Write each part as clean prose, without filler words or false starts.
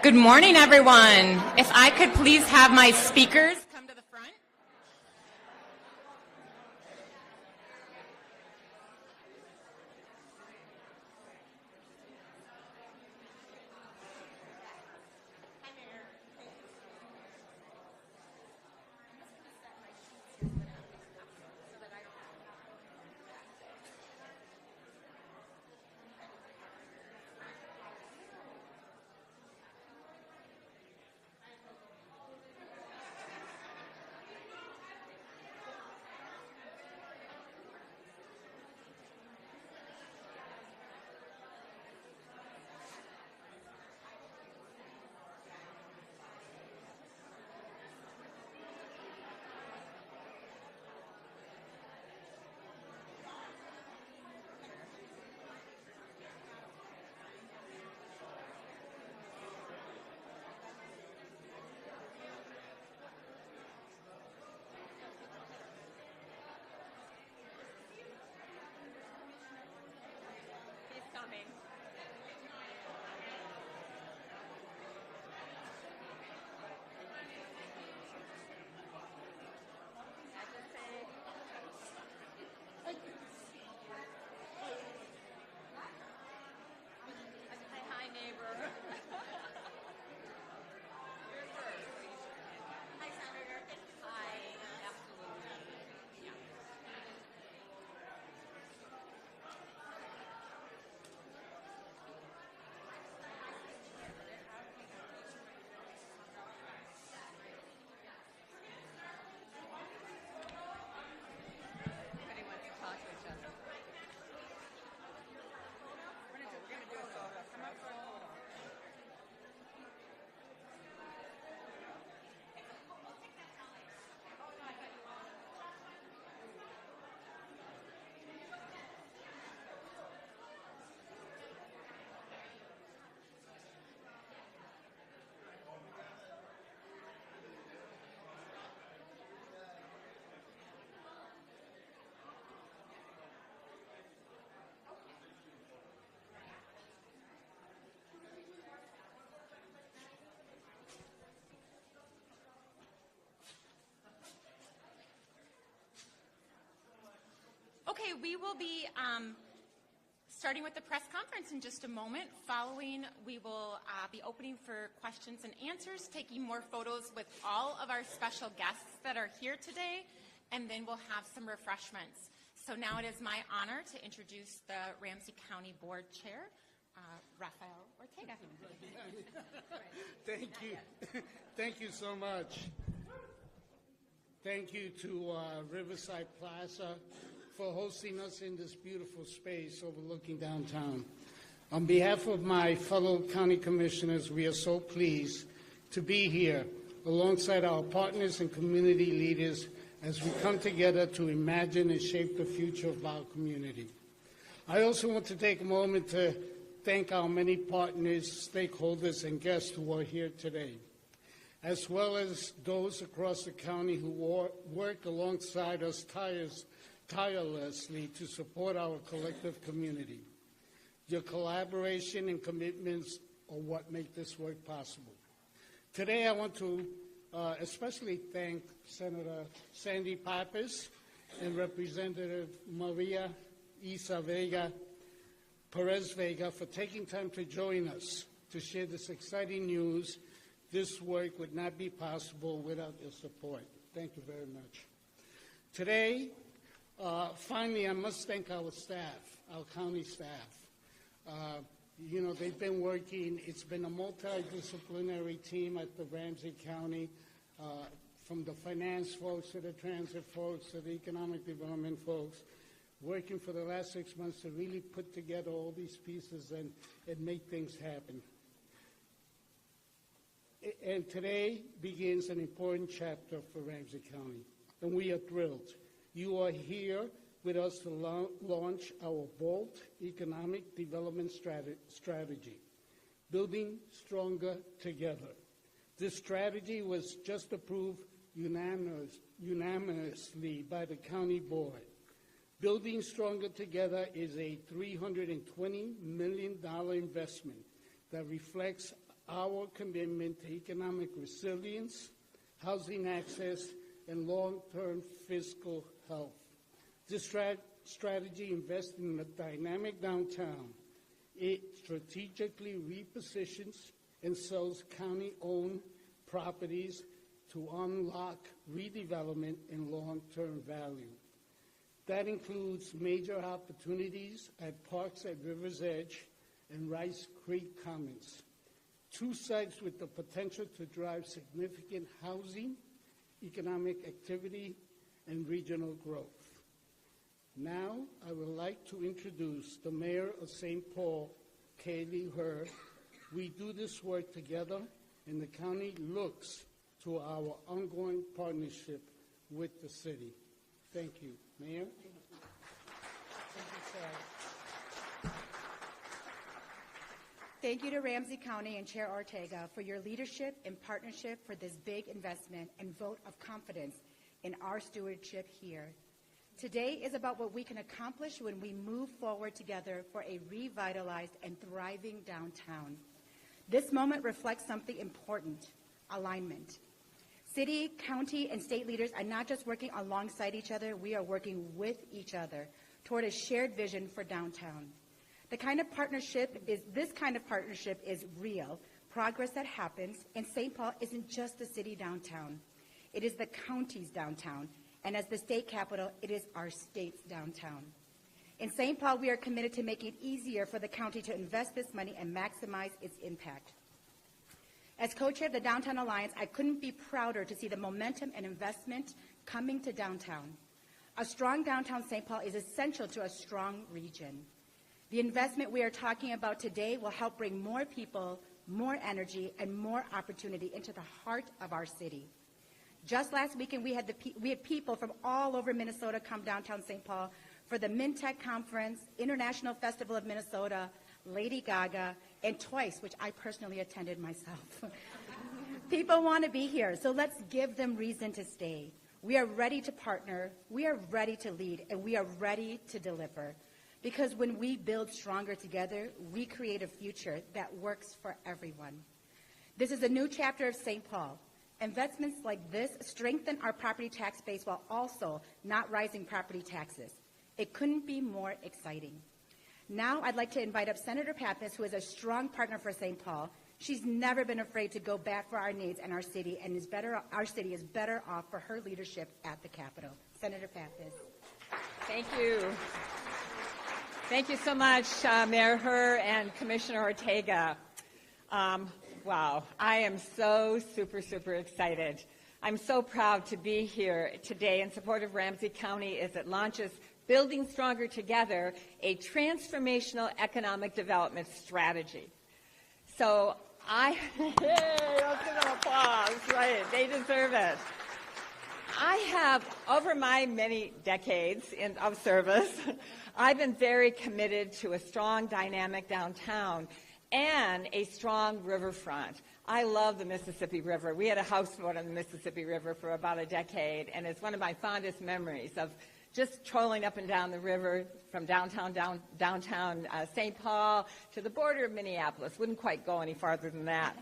Good morning, everyone. If I could please have my speakers come to the front. Okay, we will be starting with the press conference in just a moment. Following, we will be opening for questions and answers, taking more photos with all of our special guests that are here today, and then we'll have some refreshments. So now it is my honor to introduce the Ramsey County Board Chair, Rafael Ortega. Thank you. Thank you so much. Thank you to Riverside Plaza for hosting us in this beautiful space overlooking downtown. On behalf of my fellow county commissioners, we are so pleased to be here alongside our partners and community leaders as we come together to imagine and shape the future of our community. I also want to take a moment to thank our many partners, stakeholders, and guests who are here today, as well as those across the county who work alongside us tirelessly to support our collective community. Your collaboration and commitments are what make this work possible. Today I want to especially thank Senator Sandy Pappas and Representative Maria Isa Vega, Perez Vega, for taking time to join us to share this exciting news. This work would not be possible without your support. Thank you very much. Today, finally, I must thank our staff, our county staff. They've been working. It's been a multidisciplinary team at the Ramsey County, from the finance folks to the transit folks to the economic development folks, working for the last 6 months to really put together all these pieces and make things happen. And today begins an important chapter for Ramsey County, and we are thrilled. You are here with us to launch our bold economic development strategy, Building Stronger Together. This strategy was just approved unanimously by the county board. Building Stronger Together is a $320 million investment that reflects our commitment to economic resilience, housing access, and long-term fiscal health. This strategy invests in a dynamic downtown. It strategically repositions and sells county-owned properties to unlock redevelopment and long-term value. That includes major opportunities at parks at River's Edge and Rice Creek Commons, two sites with the potential to drive significant housing, economic activity, and regional growth. Now, I would like to introduce the Mayor of St. Paul, Kaylee Hurd. We do this work together, and the county looks to our ongoing partnership with the city. Thank you. Mayor? Thank you, sir. Thank you to Ramsey County and Chair Ortega for your leadership and partnership for this big investment and vote of confidence in our stewardship here. Today is about what we can accomplish when we move forward together for a revitalized and thriving downtown. This moment reflects something important: alignment. City, county, and state leaders are not just working alongside each other, we are working with each other toward a shared vision for downtown. This kind of partnership is real progress that happens, and St. Paul isn't just the city downtown. It is the county's downtown, and as the state capital, it is our state's downtown. In St. Paul, we are committed to making it easier for the county to invest this money and maximize its impact. As co-chair of the Downtown Alliance, I couldn't be prouder to see the momentum and investment coming to downtown. A strong downtown St. Paul is essential to a strong region. The investment we are talking about today will help bring more people, more energy, and more opportunity into the heart of our city. Just last weekend, we had people from all over Minnesota come downtown St. Paul for the MinTech Conference, International Festival of Minnesota, Lady Gaga, and Twice, which I personally attended myself. People want to be here, so let's give them reason to stay. We are ready to partner, we are ready to lead, and we are ready to deliver. Because when we build stronger together, we create a future that works for everyone. This is a new chapter of St. Paul. Investments like this strengthen our property tax base while also not rising property taxes. It couldn't be more exciting. Now I'd like to invite up Senator Pappas, who is a strong partner for St. Paul. She's never been afraid to go back for our needs and our city, and our city is better off for her leadership at the Capitol. Senator Pappas. Thank you. Thank you so much, Mayor Hur and Commissioner Ortega. Wow, I am so super excited. I'm so proud to be here today in support of Ramsey County as it launches Building Stronger Together, a transformational economic development strategy. So let's give them applause, right? They deserve it. I have, over my many decades of service, I've been very committed to a strong, dynamic downtown and a strong riverfront. I love the Mississippi River. We had a houseboat on the Mississippi River for about a decade, and it's one of my fondest memories of just trolling up and down the river from downtown St. Paul to the border of Minneapolis. Wouldn't quite go any farther than that.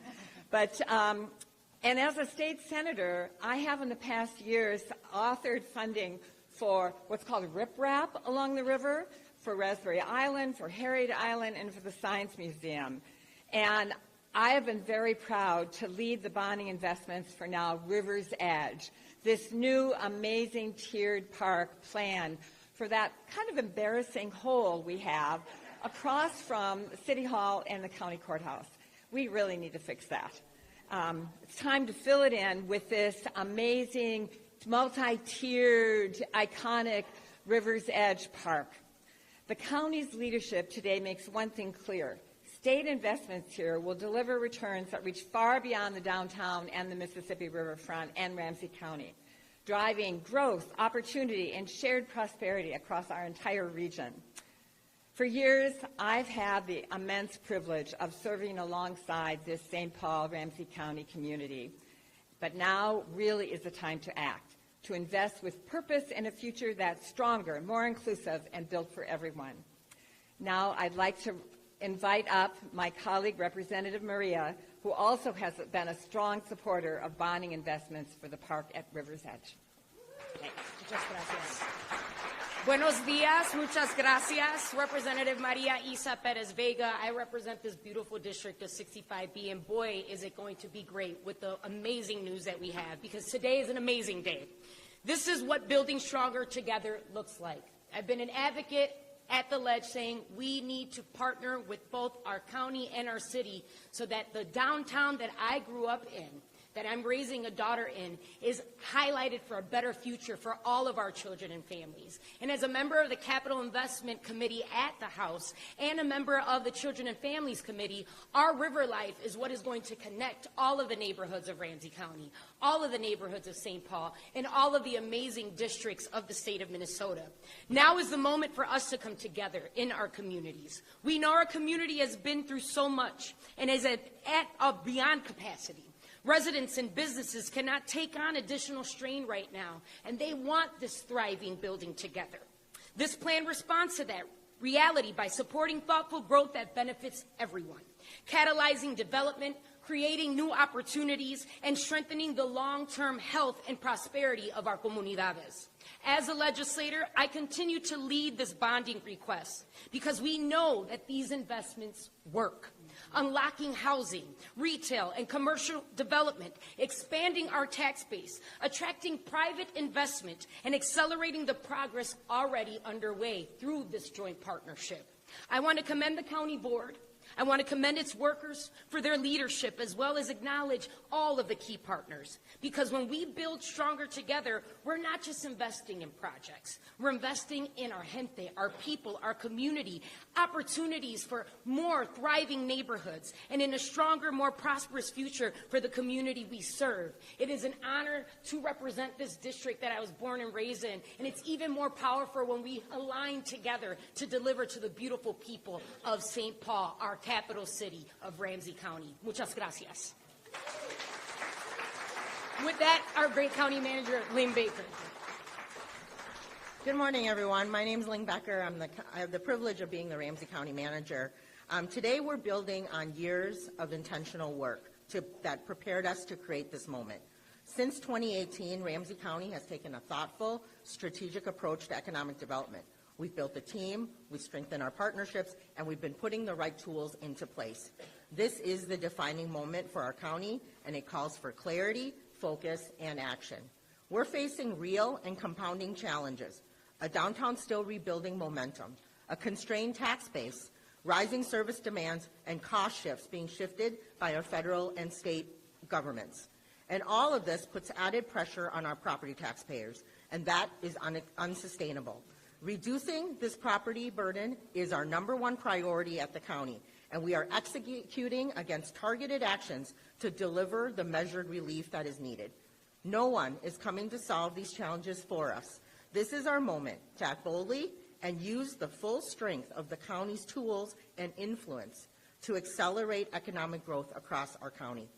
But, and as a state senator, I have in the past years authored funding for what's called riprap along the river, for Raspberry Island, for Harriet Island, and for the Science Museum. And I have been very proud to lead the bonding investments for now River's Edge, this new amazing tiered park plan for that kind of embarrassing hole we have across from City Hall and the county courthouse. We really need to fix that. It's time to fill it in with this amazing multi-tiered, iconic River's Edge park. The county's leadership today makes one thing clear. State investments here will deliver returns that reach far beyond the downtown and the Mississippi riverfront and Ramsey County, driving growth, opportunity, and shared prosperity across our entire region. For years, I've had the immense privilege of serving alongside this St. Paul Ramsey County community. But now really is the time to act, to invest with purpose in a future that's stronger, more inclusive, and built for everyone. Now I'd like to invite up my colleague, Representative Maria, who also has been a strong supporter of bonding investments for the park at River's Edge. Thanks. Muchas gracias. Buenos días, muchas gracias. Representative Maria Isa Perez Vega. I represent this beautiful district of 65B, and boy, is it going to be great with the amazing news that we have, because today is an amazing day. This is what building stronger together looks like. I've been an advocate at the ledge saying we need to partner with both our county and our city so that the downtown that I grew up in, that I'm raising a daughter in, is highlighted for a better future for all of our children and families. And as a member of the Capital Investment Committee at the House and a member of the Children and Families Committee, our river life is what is going to connect all of the neighborhoods of Ramsey County, all of the neighborhoods of St. Paul, and all of the amazing districts of the state of Minnesota. Now is the moment for us to come together in our communities. We know our community has been through so much and is at beyond capacity. Residents and businesses cannot take on additional strain right now, and they want this thriving building together. This plan responds to that reality by supporting thoughtful growth that benefits everyone, catalyzing development, creating new opportunities, and strengthening the long-term health and prosperity of our comunidades. As a legislator, I continue to lead this bonding request because we know that these investments work. Unlocking housing, retail, and commercial development, expanding our tax base, attracting private investment, and accelerating the progress already underway through this joint partnership. I want to commend the county board. I want to commend its workers for their leadership, as well as acknowledge all of the key partners. Because when we build stronger together, we're not just investing in projects. We're investing in our gente, our people, our community, opportunities for more thriving neighborhoods, and in a stronger, more prosperous future for the community we serve. It is an honor to represent this district that I was born and raised in, and it's even more powerful when we align together to deliver to the beautiful people of St. Paul, our capital city of Ramsey County. Muchas gracias. With that, our great county manager, Lynn Baker. Good morning, everyone. My name is Lynn Becker. I have the privilege of being the Ramsey County manager. Today, we're building on years of intentional work that prepared us to create this moment. Since 2018, Ramsey County has taken a thoughtful, strategic approach to economic development. We've built a team, we've strengthened our partnerships, and we've been putting the right tools into place. This is the defining moment for our county, and it calls for clarity, focus, and action. We're facing real and compounding challenges: a downtown still rebuilding momentum, a constrained tax base, rising service demands, and cost shifts being shifted by our federal and state governments. And all of this puts added pressure on our property taxpayers, and that is unsustainable. Reducing this property burden is our #1 priority at the county, and we are executing against targeted actions to deliver the measured relief that is needed. No one is coming to solve these challenges for us. This is our moment to act boldly and use the full strength of the county's tools and influence to accelerate economic growth across our county.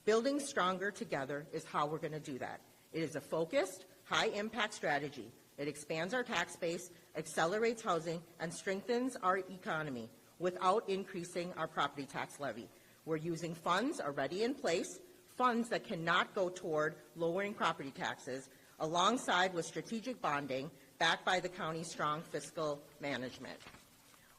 Building stronger together is how we're going to do that. It is a focused, high-impact strategy. It expands our tax base, accelerates housing, and strengthens our economy without increasing our property tax levy. We're using funds already in place, funds that cannot go toward lowering property taxes, alongside with strategic bonding backed by the county's strong fiscal management.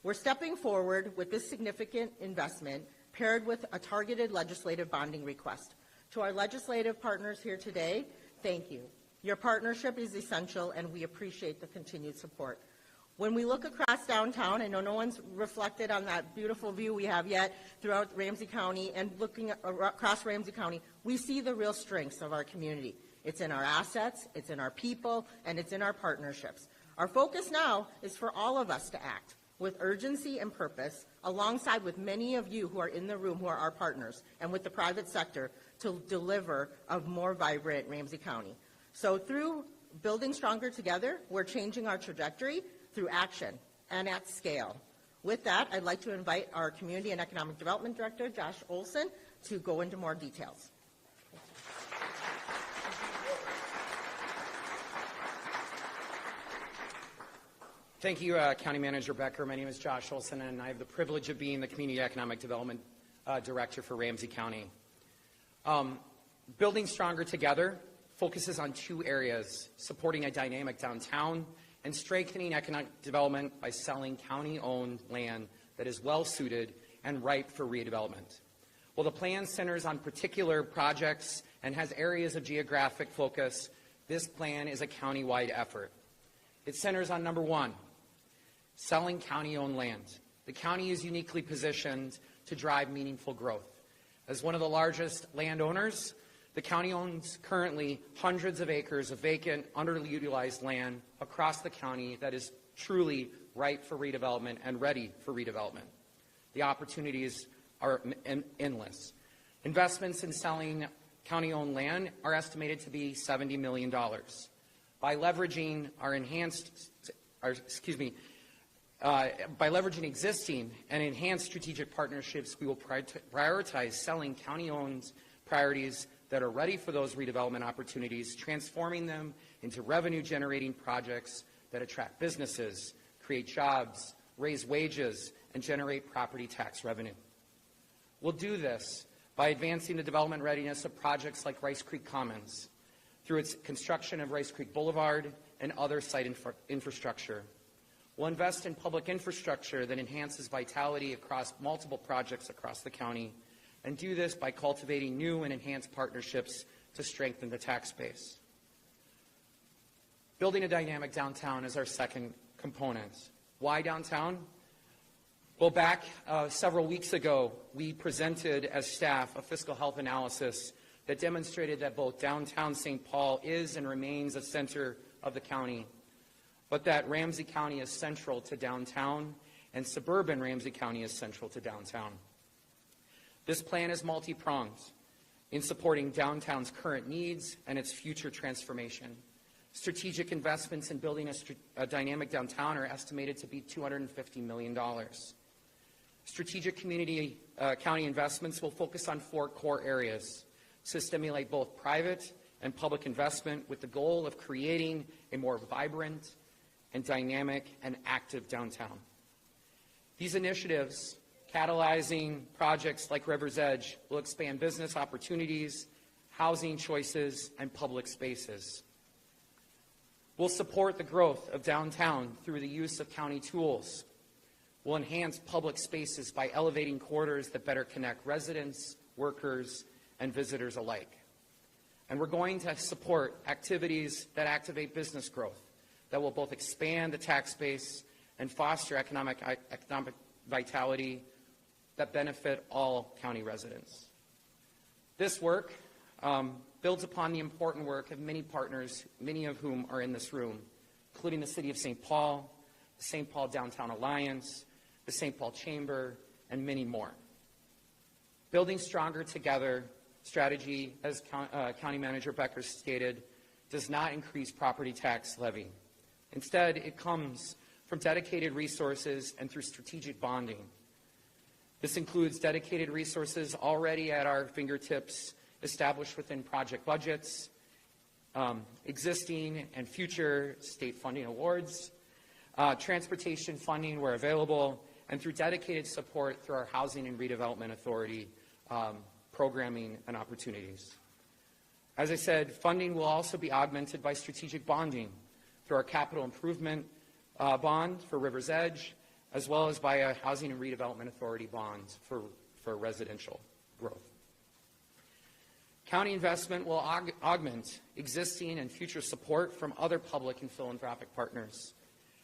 We're stepping forward with this significant investment paired with a targeted legislative bonding request. To our legislative partners here today, thank you. Your partnership is essential, and we appreciate the continued support. When we look across downtown, I know no one's reflected on that beautiful view we have yet throughout Ramsey County, and looking across Ramsey County, we see the real strengths of our community. It's in our assets, it's in our people, and it's in our partnerships. Our focus now is for all of us to act with urgency and purpose, alongside with many of you who are in the room who are our partners, and with the private sector, to deliver a more vibrant Ramsey County. So through building stronger together, we're changing our trajectory through action and at scale. With that, I'd like to invite our Community and Economic Development Director, Josh Olson, to go into more details. Thank you, County Manager Becker. My name is Josh Olson, and I have the privilege of being the Community Economic Development Director for Ramsey County. Building Stronger Together focuses on two areas: supporting a dynamic downtown and strengthening economic development by selling county-owned land that is well-suited and ripe for redevelopment. While the plan centers on particular projects and has areas of geographic focus, this plan is a county-wide effort. It centers on number one, selling county-owned land. The county is uniquely positioned to drive meaningful growth. As one of the largest landowners, the county owns currently hundreds of acres of vacant, underutilized land across the county that is truly ripe for redevelopment and ready for redevelopment. The opportunities are endless. Investments in selling county-owned land are estimated to be $70 million. By leveraging by leveraging existing and enhanced strategic partnerships, we will prioritize selling county-owned priorities that are ready for those redevelopment opportunities, transforming them into revenue-generating projects that attract businesses, create jobs, raise wages, and generate property tax revenue. We'll do this by advancing the development readiness of projects like Rice Creek Commons, through its construction of Rice Creek Boulevard and other site infrastructure. We'll invest in public infrastructure that enhances vitality across multiple projects across the county, and do this by cultivating new and enhanced partnerships to strengthen the tax base. Building a dynamic downtown is our second component. Why downtown? Well, back several weeks ago, we presented as staff a fiscal health analysis that demonstrated that both downtown St. Paul is and remains a center of the county, but that Ramsey County is central to downtown, and suburban Ramsey County is central to downtown. This plan is multi-pronged in supporting downtown's current needs and its future transformation. Strategic investments in building a dynamic downtown are estimated to be $250 million. Strategic community county investments will focus on four core areas to stimulate both private and public investment, with the goal of creating a more vibrant and dynamic and active downtown. These initiatives, catalyzing projects like River's Edge, will expand business opportunities, housing choices, and public spaces. We'll support the growth of downtown through the use of county tools. We'll enhance public spaces by elevating corridors that better connect residents, workers, and visitors alike. And we're going to support activities that activate business growth, that will both expand the tax base and foster economic vitality that benefit all county residents. This work builds upon the important work of many partners, many of whom are in this room, including the City of St. Paul, the St. Paul Downtown Alliance, the St. Paul Chamber, and many more. Building Stronger Together strategy, as County Manager Becker stated, does not increase property tax levy. Instead, it comes from dedicated resources and through strategic bonding. This includes dedicated resources already at our fingertips, established within project budgets, existing and future state funding awards, transportation funding where available, and through dedicated support through our Housing and Redevelopment Authority programming and opportunities. As I said, funding will also be augmented by strategic bonding through our capital improvement bond for River's Edge, as well as by a Housing and Redevelopment Authority bond for residential growth. County investment will augment existing and future support from other public and philanthropic partners,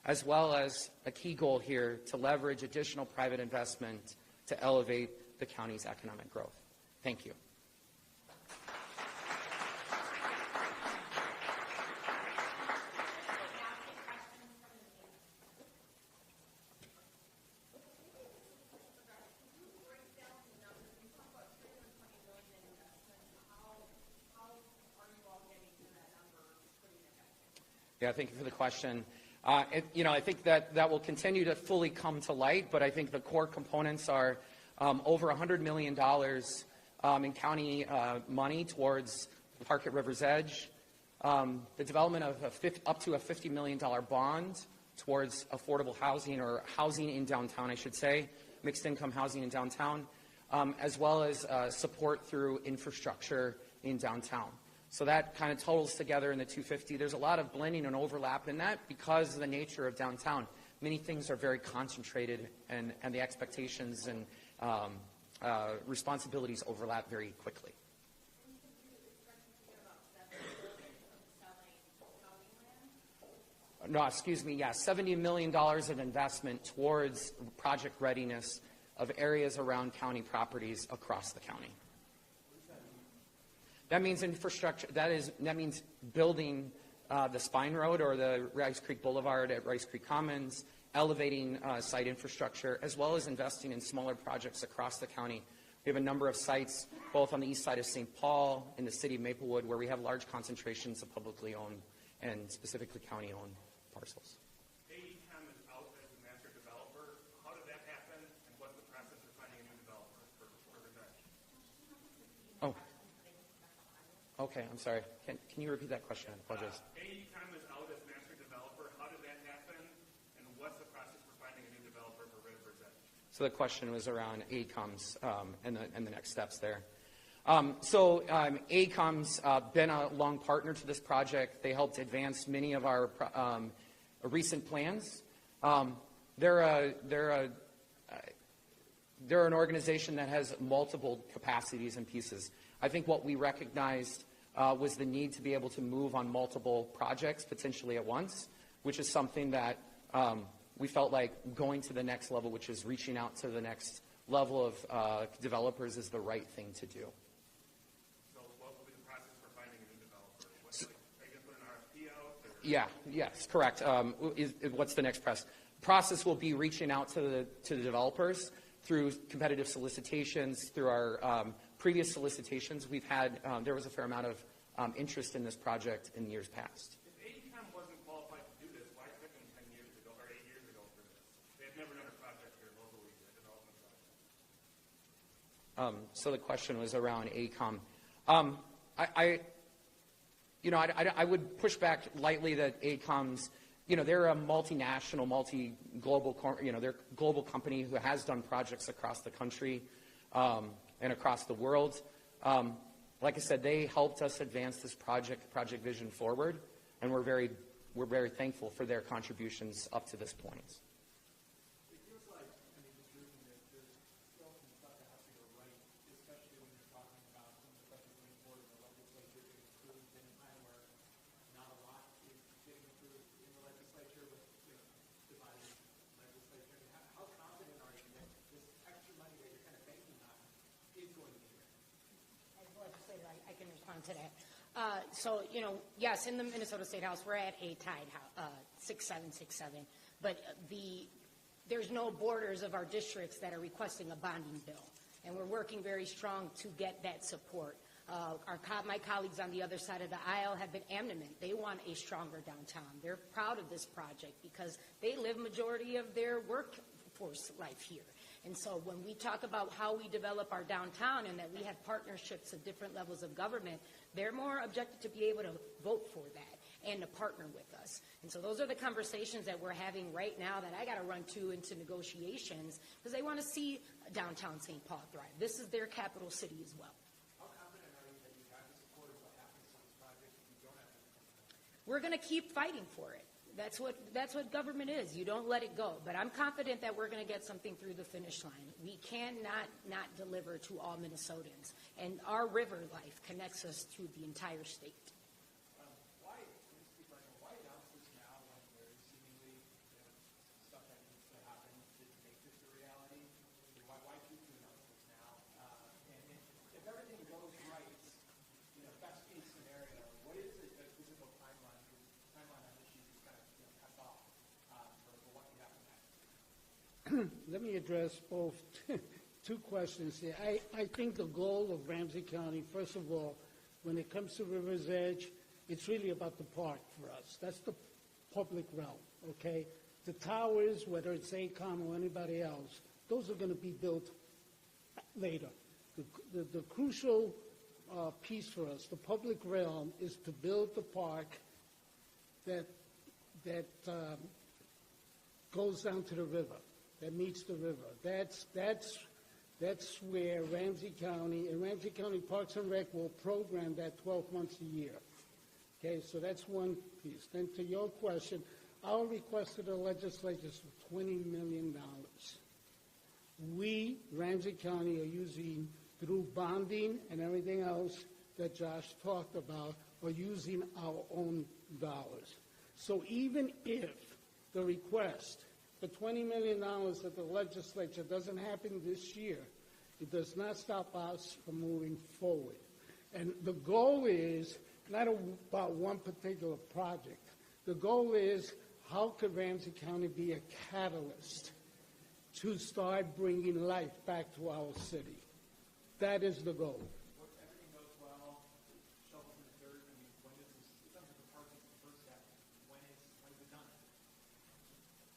as well as a key goal here to leverage additional private investment to elevate the county's economic growth. Thank you. Yeah, thank you for the question. I think that will continue to fully come to light, but I think the core components are over $100 million in county money towards Park at River's Edge, the development of up to a $50 million bond towards affordable housing, or housing in downtown, I should say, mixed income housing in downtown, as well as support through infrastructure in downtown. So that kind of totals together in the 250. There's a lot of blending and overlap in that because of the nature of downtown. Many things are very concentrated, and the expectations and responsibilities overlap very quickly. No, excuse me, yeah, $70 million of investment towards project readiness of areas around county properties across the county. That means infrastructure, that means building the Spine Road or the Rice Creek Boulevard at Rice Creek Commons, elevating site infrastructure, as well as investing in smaller projects across the county. We have a number of sites, both on the east side of St. Paul, in the city of Maplewood, where we have large concentrations of publicly owned and specifically county-owned parcels. AECOM is out as the master developer. How did that happen, and what's the process for finding a new developer for Rivers Edge? Oh. Okay, I'm sorry. Can you repeat that question? I apologize. AECOM is out as master developer. How did that happen, and what's the process for finding a new developer for Rivers Edge? So the question was around AECOM's and the next steps there. AECOM's been a long partner to this project. They helped advance many of our recent plans. They're an organization that has multiple capacities and pieces. I think what we recognized was the need to be able to move on multiple projects potentially at once, which is something that we felt like going to the next level, which is reaching out to the next level of developers, is the right thing to do. So what will be the process for finding a new developer? Are you going to put an RFP out? Or? Yeah, yes, correct. What's the next process will be reaching out to the developers through competitive solicitations, through our previous solicitations. We've had, there was a fair amount of interest in this project in years past. If AECOM wasn't qualified to do this, why took them 10 years ago or 8 years ago for this? They had never done a project here locally, a development project. So the question was around AECOM. I would push back lightly that AECOM's, they're a multinational, multi-global, they're a global company who has done projects across the country and across the world. Like I said, they helped us advance this project vision forward, and we're very thankful for their contributions up to this point. It feels like, just reading this, there's still some stuff that has to go right, especially when you're talking about some of the stuff that's going forward in the legislature getting approved in a time where not a lot is getting approved in the legislature with divided legislature. How confident are you that this extra money that you're kind of banking on is going to be there? As a legislator, I can respond to that. Yes, in the Minnesota State House, we're at a tied 6-7, 6-7. But there's no borders of our districts that are requesting a bonding bill. And we're working very strong to get that support. My colleagues on the other side of the aisle have been adamant. They want a stronger downtown. They're proud of this project because they live majority of their workforce life here. And so when we talk about how we develop our downtown and that we have partnerships at different levels of government, they're more objected to be able to vote for that and to partner with us. And so those are the conversations that we're having right now that I got to run into negotiations because they want to see downtown St. Paul thrive. This is their capital city as well. How confident are you that you have the support of what happens to this project if you don't have it? We're going to keep fighting for it. That's what government is. You don't let it go. But I'm confident that we're going to get something through the finish line. We cannot not deliver to all Minnesotans. And our river life connects us to the entire state. Why announce this now when there's seemingly stuff that needs to happen to make this a reality? Why choose to announce this now? And if everything goes right, best case scenario, what is the physical timeline? Because the timeline on this sheet is kind of cut off for what can happen next. Let me address both two questions here. I think the goal of Ramsey County, first of all, when it comes to River's Edge, it's really about the park for us. That's the public realm, okay? The towers, whether it's AECOM or anybody else, those are going to be built later. The crucial piece for us, the public realm, is to build the park that goes down to the river, that meets the river. That's where Ramsey County and Ramsey County Parks and Rec will program that 12 months a year. Okay, so that's one piece. Then to your question, our request to the legislature is for $20 million. We, Ramsey County, are using, through bonding and everything else that Josh talked about, are using our own dollars. So even if the request for $20 million that the legislature doesn't happen this year, it does not stop us from moving forward. And the goal is not about one particular project. The goal is, how could Ramsey County be a catalyst to start bringing life back to our city? That is the goal. What, everything goes well, shovel in the dirt, I mean, when does this, it sounds like the park is the first step. When is it done?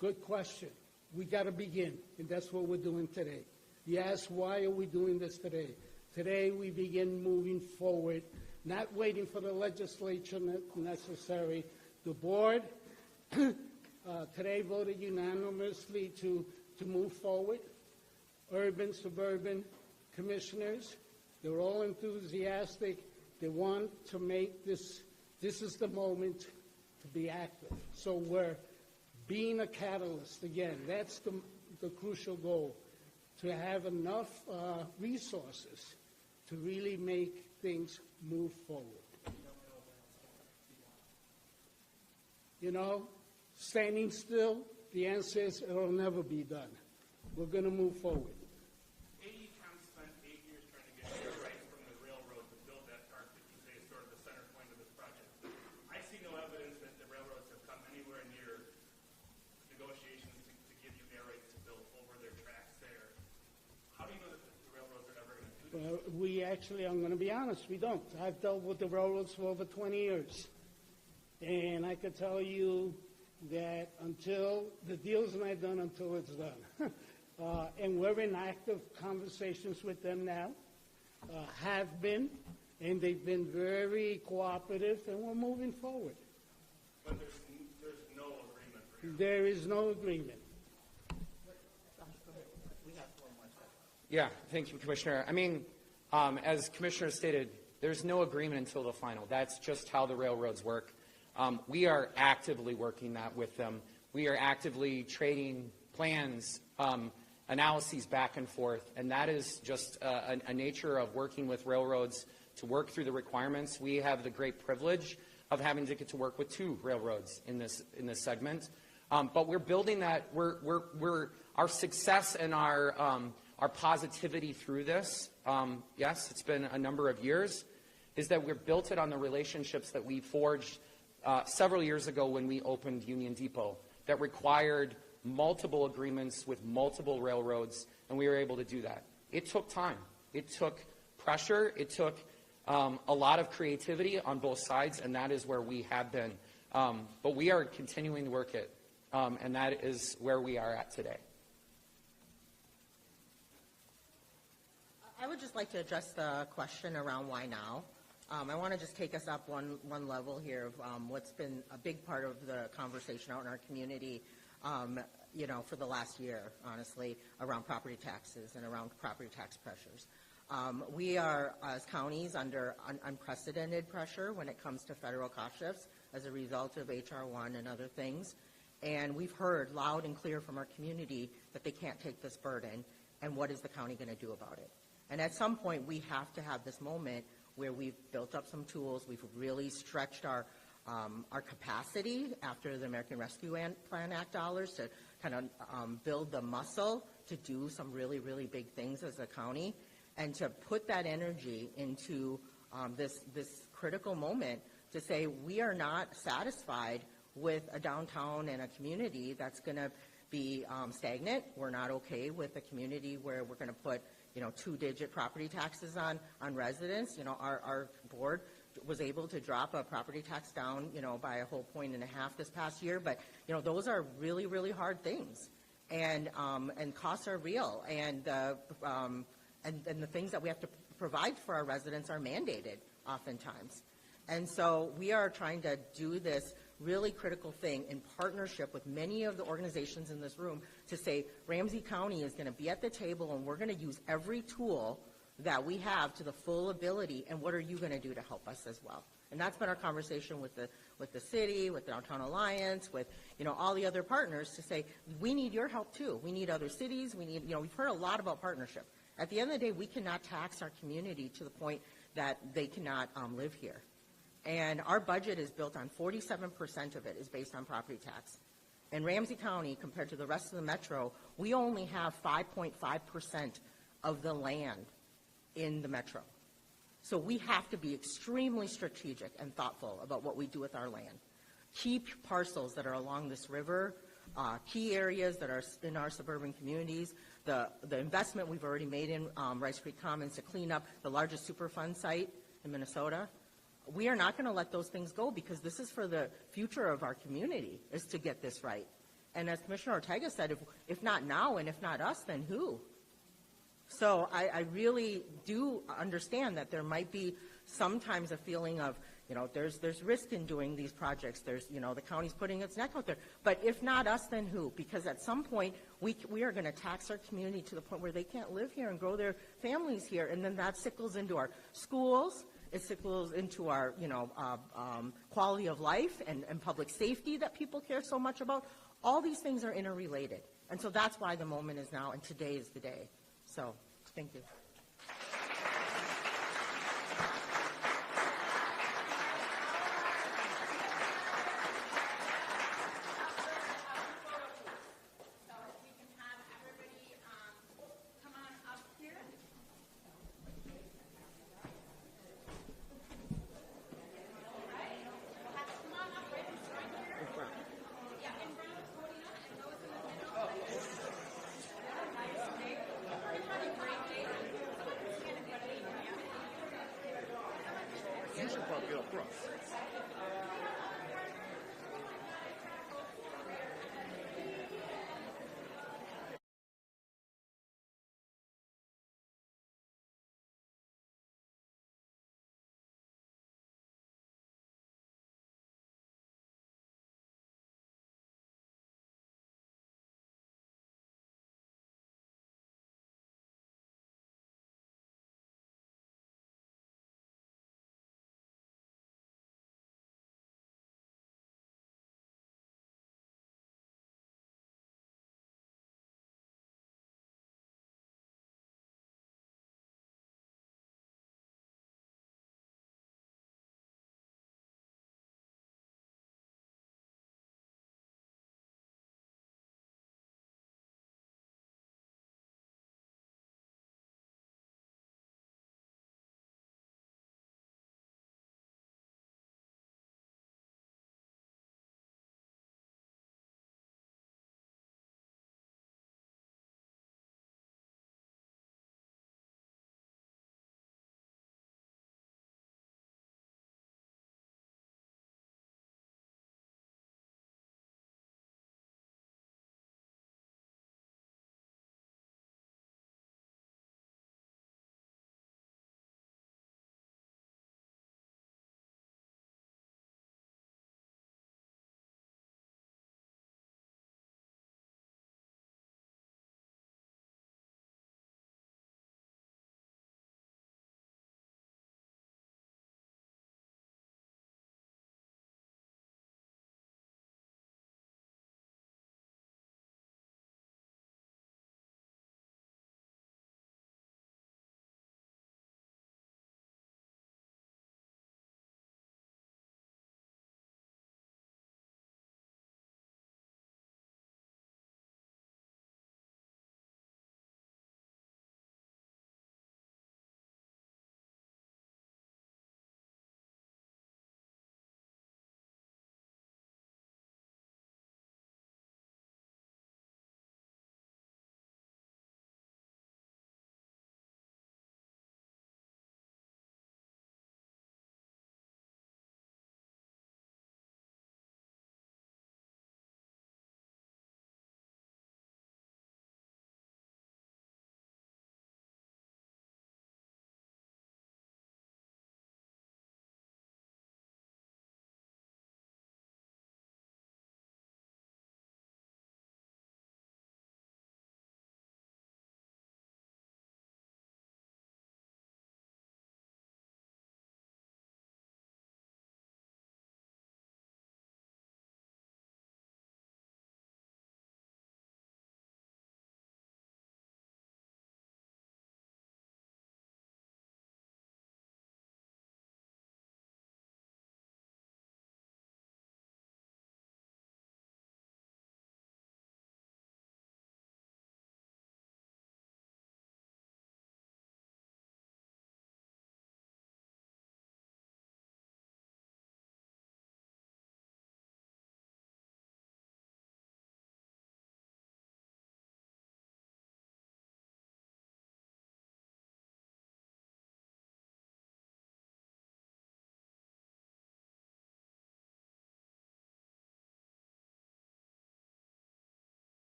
Good question. We got to begin, and that's what we're doing today. You ask, why are we doing this today? Today we begin moving forward, not waiting for the legislature necessary. The board today voted unanimously to move forward. Urban, suburban commissioners, they're all enthusiastic. They want to make this is the moment to be active. So we're being a catalyst again. That's the crucial goal, to have enough resources to really make things move forward. You know, standing still, the answer is it'll never be done. We're going to move forward. AECom spent 8 years trying to get air rights from the railroad to build that park that you say is sort of the center point of this project. I see no evidence that the railroads have come anywhere near negotiations to give you air rights to build over their tracks there. How do you know that the railroads are ever going to do this? We actually, I'm going to be honest, we don't. I've dealt with the railroads for over 20 years. And I could tell you that until the deal's not done, until it's done. And we're in active conversations with them now, have been, and they've been very cooperative, and we're moving forward. But there's no agreement for you. There is no agreement. Yeah, thank you, Commissioner. I mean, as Commissioner stated, there's no agreement until the final. That's just how the railroads work. We are actively working that with them. We are actively trading plans, analyses back and forth, and that is just a nature of working with railroads to work through the requirements. We have the great privilege of having to get to work with 2 railroads in this segment, but we're building that. Our success and our positivity through this. Yes, it's been a number of years. Is that we've built it on the relationships that we forged several years ago when we opened Union Depot, that required multiple agreements with multiple railroads, and we were able to do that. It took time. It took pressure. It took a lot of creativity on both sides, and that is where we have been. But we are continuing to work it, and that is where we are at today. I would just like to address the question around why now. I want to just take us up one level here of what's been a big part of the conversation out in our community, for the last year, honestly, around property taxes and around property tax pressures. We are, as counties, under unprecedented pressure when it comes to federal cost shifts as a result of H.R. 1 and other things. And we've heard loud and clear from our community that they can't take this burden, and what is the county going to do about it? And at some point, we have to have this moment where we've built up some tools, we've really stretched our capacity after the American Rescue Plan Act dollars to kind of build the muscle to do some really, really big things as a county, and to put that energy into this critical moment to say we are not satisfied with a downtown and a community that's going to be stagnant. We're not okay with a community where we're going to put 2-digit property taxes on residents. Our board was able to drop a property tax down, by a whole 1.5 points this past year. But, those are really, really hard things. And costs are real. And the things that we have to provide for our residents are mandated oftentimes. And so we are trying to do this really critical thing in partnership with many of the organizations in this room to say Ramsey County is going to be at the table and we're going to use every tool that we have to the full ability, and what are you going to do to help us as well? And that's been our conversation with the city, with the Downtown Alliance, with, you know, all the other partners to say, we need your help too. We need other cities. We need, you know, we've heard a lot about partnership. At the end of the day, we cannot tax our community to the point that they cannot live here. And our budget is built on 47% of it is based on property tax. In Ramsey County, compared to the rest of the metro, we only have 5.5% of the land in the metro. So we have to be extremely strategic and thoughtful about what we do with our land. Key parcels that are along this river, key areas that are in our suburban communities, the investment we've already made in Rice Creek Commons to clean up the largest Superfund site in Minnesota. We are not going to let those things go because this is for the future of our community, is to get this right. And as Commissioner Ortega said, if not now and if not us, then who? So I really do understand that there might be sometimes a feeling of, you know, there's risk in doing these projects. There's, you know, the county's putting its neck out there. But if not us, then who? Because at some point, we are going to tax our community to the point where they can't live here and grow their families here. And then that sickles into our schools. It sickles into our, you know, quality of life and public safety that people care so much about. All these things are interrelated. And so that's why the moment is now, and today is the day. So, thank you. You should probably get up front.